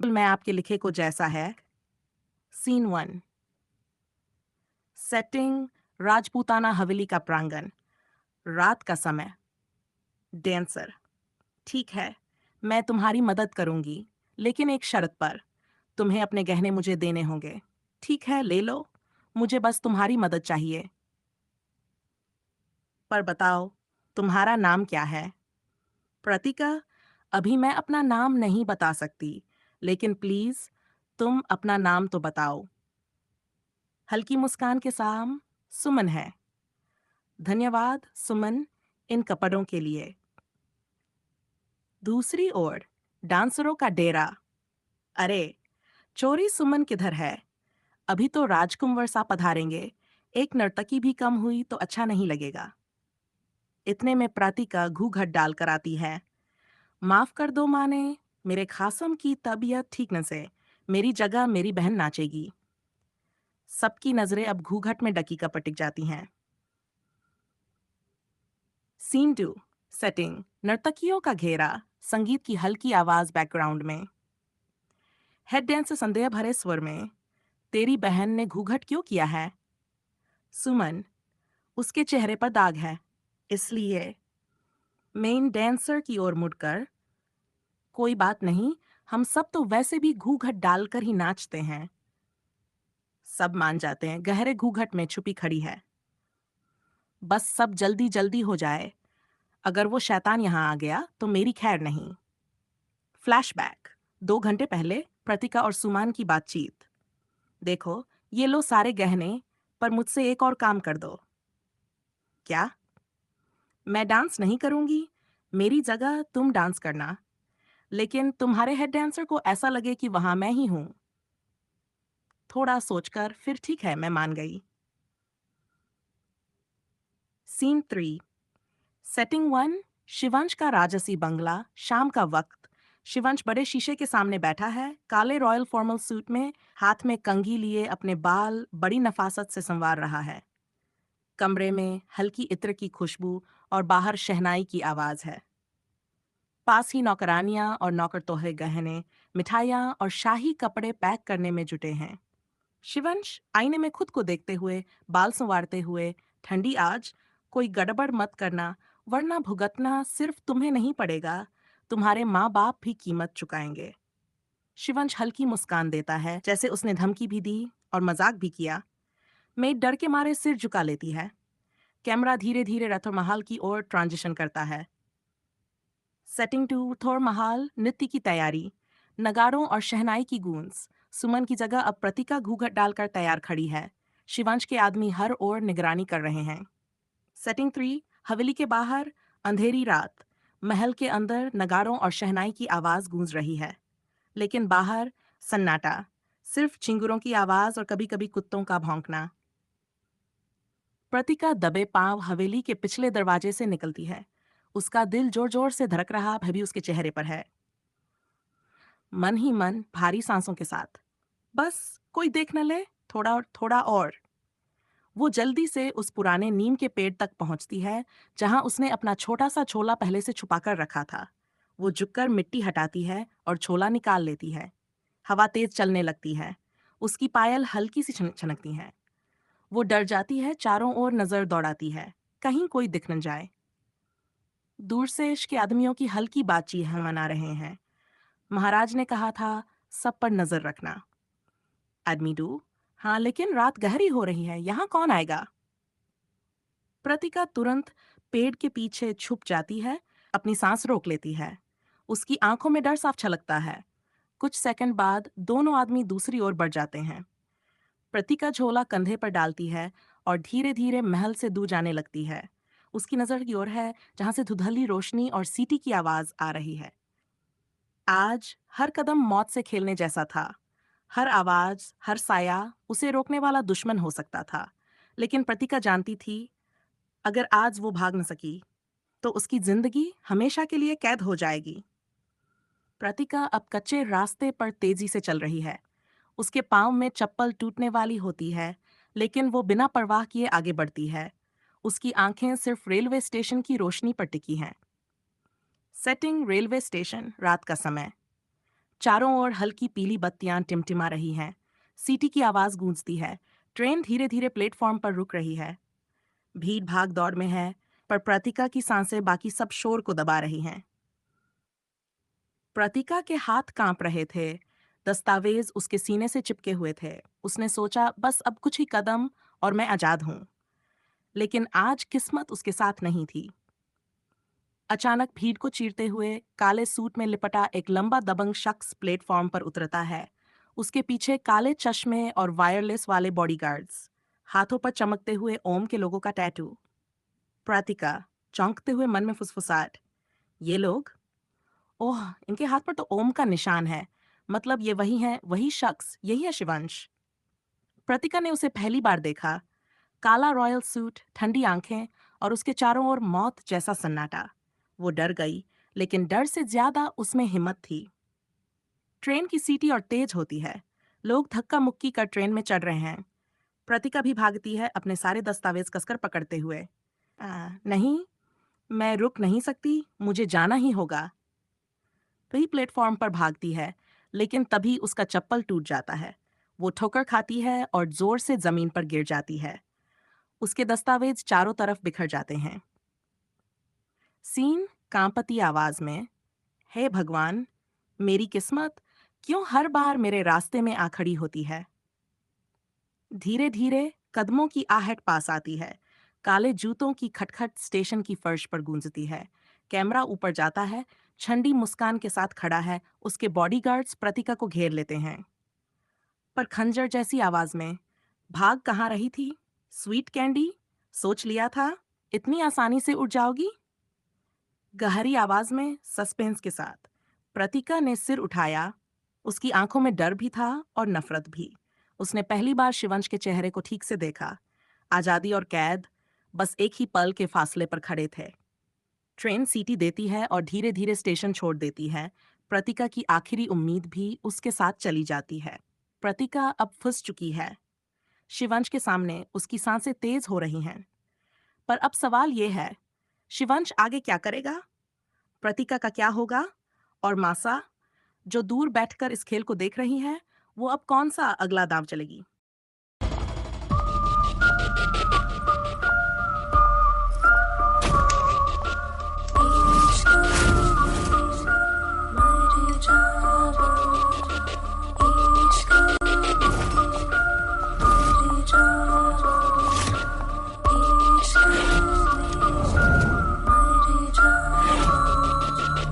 मैं आपके लिखे को जैसा है। सीन 1। सेटिंग राजपूताना हवेली का प्रांगण। रात का समय। डांसर: ठीक है, मैं तुम्हारी मदद करूंगी, लेकिन एक शर्त पर। तुम्हें अपने गहने मुझे देने होंगे। ठीक है, ले लो। मुझे बस तुम्हारी मदद चाहिए। पर बताओ, तुम्हारा नाम क्या है? प्रतिका: अभी मैं अपना नाम नहीं बता सकती, लेकिन प्लीज तुम अपना नाम तो बताओ। हल्की मुस्कान के साथ सुमन है। धन्यवाद सुमन, इन कपड़ों के लिए। दूसरी ओर डांसरों का डेरा। अरे, चोरी सुमन किधर है? अभी तो राजकुंवर सा पधारेंगे। एक नर्तकी भी कम हुई तो अच्छा नहीं लगेगा। इतने में प्रातिका घूंघट डालकर आती है। माफ कर दो माने, मेरे खासम की तबीयत ठीक न से। मेरी जगह मेरी बहन नाचेगी। सबकी नजरें अब घूंघट में डकी का पटिक जाती हैं। सीन 2। सेटिंग नर्तकियों का घेरा। संगीत की हल्की आवाज बैकग्राउंड में। हेड डांसर संदेह भरे स्वर में: तेरी बहन ने घूंघट क्यों किया है? सुमन: उसके चेहरे पर दाग है, इसलिए। मेन डांसर की ओर मुड़कर: कोई बात नहीं, हम सब तो वैसे भी घूंघट डालकर ही नाचते हैं। सब मान जाते हैं, गहरे घूंघट में छुपी खड़ी है। बस सब जल्दी जल्दी हो जाए। अगर वो शैतान यहां आ गया तो मेरी खैर नहीं। फ्लैशबैक 2 घंटे पहले प्रतिका और सुमान की बातचीत। देखो, ये लो सारे गहने, पर मुझसे एक और काम कर दो। क्या? मैं डांस नहीं करूंगी। मेरी जगह तुम डांस करना, लेकिन तुम्हारे हेड डांसर को ऐसा लगे कि वहां मैं ही हूं। थोड़ा सोचकर फिर ठीक है, मैं मान गई। सीन 3। सेटिंग 1। शिवंश का राजसी बंगला। शाम का वक्त। शिवंश बड़े शीशे के सामने बैठा है, काले रॉयल फॉर्मल सूट में, हाथ में कंघी लिए अपने बाल बड़ी नफासत से संवार रहा है। कमरे में हल्की इत्र की खुशबू और बाहर शहनाई की आवाज है। पास ही नौकरानियां और नौकर तोहे गहने, मिठाइयां और शाही कपड़े पैक करने में जुटे हैं। शिवंश आईने में खुद को देखते हुए, बाल संवारते हुए: ठंडी आज, कोई गड़बड़ मत करना, वरना भुगतना सिर्फ तुम्हें नहीं पड़ेगा, तुम्हारे माँ बाप भी कीमत चुकाएंगे। शिवंश हल्की मुस्कान देता है, जैसे उसने धमकी भी दी और मजाक भी किया। मेड डर के मारे सिर झुका लेती है। कैमरा धीरे धीरे रथोर महाल की ओर ट्रांजिशन करता है। सेटिंग 2। थोर महाल। नृत्य की तैयारी। नगाड़ों और शहनाई की गूंज। सुमन की जगह अब प्रतिका घूंघट डालकर तैयार खड़ी है। शिवांश के आदमी हर ओर निगरानी कर रहे हैं। सेटिंग 3। हवेली के बाहर। अंधेरी रात। महल के अंदर नगाड़ों और शहनाई की आवाज गूंज रही है, लेकिन बाहर सन्नाटा। सिर्फ चिंगुरों की आवाज और कभी कभी कुत्तों का भौंकना। प्रतिका दबे पांव हवेली के पिछले दरवाजे से निकलती है। उसका दिल जोर जोर से धड़क रहा भी उसके चेहरे पर है। मन ही मन भारी सांसों के साथ, बस कोई देख न ले, थोड़ा थोड़ा और। वो जल्दी से उस पुराने नीम के पेड़ तक पहुंचती है, जहां उसने अपना छोटा सा छोला पहले से छुपाकर रखा था। वो झुककर मिट्टी हटाती है और छोला निकाल लेती है। हवा तेज चलने लगती है। उसकी पायल हल्की सी छनकती हैं। वो डर जाती है, चारों ओर नजर दौड़ाती है, कहीं कोई दिख न जाए। दूर से इश्क के आदमियों की हल्की बातचीत हम मना रहे हैं। महाराज ने कहा था, सब पर नजर रखना। आदमी डू: हाँ, लेकिन रात गहरी हो रही है, यहाँ कौन आएगा? प्रतिका तुरंत पेड़ के पीछे छुप जाती है, अपनी सांस रोक लेती है। उसकी आंखों में डर साफ छलकता है। कुछ सेकंड बाद दोनों आदमी दूसरी ओर बढ़ जाते हैं। प्रतिका झोला कंधे पर डालती है और धीरे धीरे महल से दूर जाने लगती है। उसकी नजर की ओर है, जहां से धुंधली रोशनी और सीटी की आवाज आ रही है। आज हर कदम मौत से खेलने जैसा था। हर आवाज, हर साया उसे रोकने वाला दुश्मन हो सकता था। लेकिन प्रतिका जानती थी, अगर आज वो भाग न सकी, तो उसकी जिंदगी हमेशा के लिए कैद हो जाएगी। प्रतिका अब कच्चे रास्ते पर तेजी से चल रही है। उसके पांव में चप्पल टूटने वाली होती है, लेकिन वो बिना परवाह किए आगे बढ़ती है। उसकी आंखें सिर्फ रेलवे स्टेशन की रोशनी पर टिकी हैं। Setting railway station. रात का समय। चारों ओर हल्की पीली बत्तियां टिमटिमा रही हैं। सीटी की आवाज गूंजती है। ट्रेन धीरे धीरे प्लेटफॉर्म पर रुक रही है। भीड़ भाग दौड़ में है, पर प्रतिका की सांसें बाकी सब शोर को दबा रही हैं। प्रतिका के हाथ कांप रहे थे। दस्तावेज उसके सीने से चिपके हुए थे। उसने सोचा, बस अब कुछ ही कदम और मैं आजाद हूं। लेकिन आज किस्मत उसके साथ नहीं थी। अचानक भीड़ को चीरते हुए काले सूट में लिपटा एक लंबा दबंग शख्स प्लेटफॉर्म पर उतरता है। उसके पीछे काले चश्मे और वायरलेस वाले बॉडीगार्ड्स, हाथों पर चमकते हुए ओम के लोगों का टैटू। प्रातिका चौंकते हुए मन में फुसफुसाहट, ये लोग? ओह, इनके हाथ पर तो ओम का निशान है। मतलब ये वही है, वही शख्स, यही है शिवांश। प्रतिका ने उसे पहली बार देखा। काला रॉयल सूट, ठंडी आंखें और उसके चारों ओर मौत जैसा सन्नाटा। वो डर गई, लेकिन डर से ज्यादा उसमें हिम्मत थी। ट्रेन की सीटी और तेज होती है। लोग धक्का मुक्की कर ट्रेन में चढ़ रहे हैं। प्रतिका भी भागती है, अपने सारे दस्तावेज कसकर पकड़ते हुए। नहीं, मैं रुक नहीं सकती, मुझे जाना ही होगा। वही प्लेटफॉर्म पर भागती है, लेकिन तभी उसका चप्पल टूट जाता है। वो ठोकर खाती है और जोर से जमीन पर गिर जाती है। उसके दस्तावेज चारों तरफ बिखर जाते हैं। सीन कांपती आवाज में, हे भगवान, मेरी किस्मत क्यों हर बार मेरे रास्ते में आ खड़ी होती है। धीरे धीरे कदमों की आहट पास आती है। काले जूतों की खटखट स्टेशन की फर्श पर गूंजती है। कैमरा ऊपर जाता है। छंडी मुस्कान के साथ खड़ा है। उसके बॉडीगार्ड्स प्रतिका को घेर लेते हैं, पर खंजर जैसी आवाज में, भाग कहाँ रही थी? स्वीट कैंडी, सोच लिया था इतनी आसानी से उड़ जाओगी। गहरी आवाज में सस्पेंस के साथ प्रतिका ने सिर उठाया। उसकी आंखों में डर भी था और नफरत भी। उसने पहली बार शिवंश के चेहरे को ठीक से देखा। आजादी और कैद बस एक ही पल के फासले पर खड़े थे। ट्रेन सीटी देती है और धीरे धीरे स्टेशन छोड़ देती है। प्रतिका की आखिरी उम्मीद भी उसके साथ चली जाती है। प्रतिका अब फंस चुकी है। शिवंश के सामने उसकी सांसें तेज हो रही हैं। पर अब सवाल ये है, शिवंश आगे क्या करेगा? प्रतिका का क्या होगा? और मासा, जो दूर बैठकर इस खेल को देख रही है, वो अब कौन सा अगला दांव चलेगी?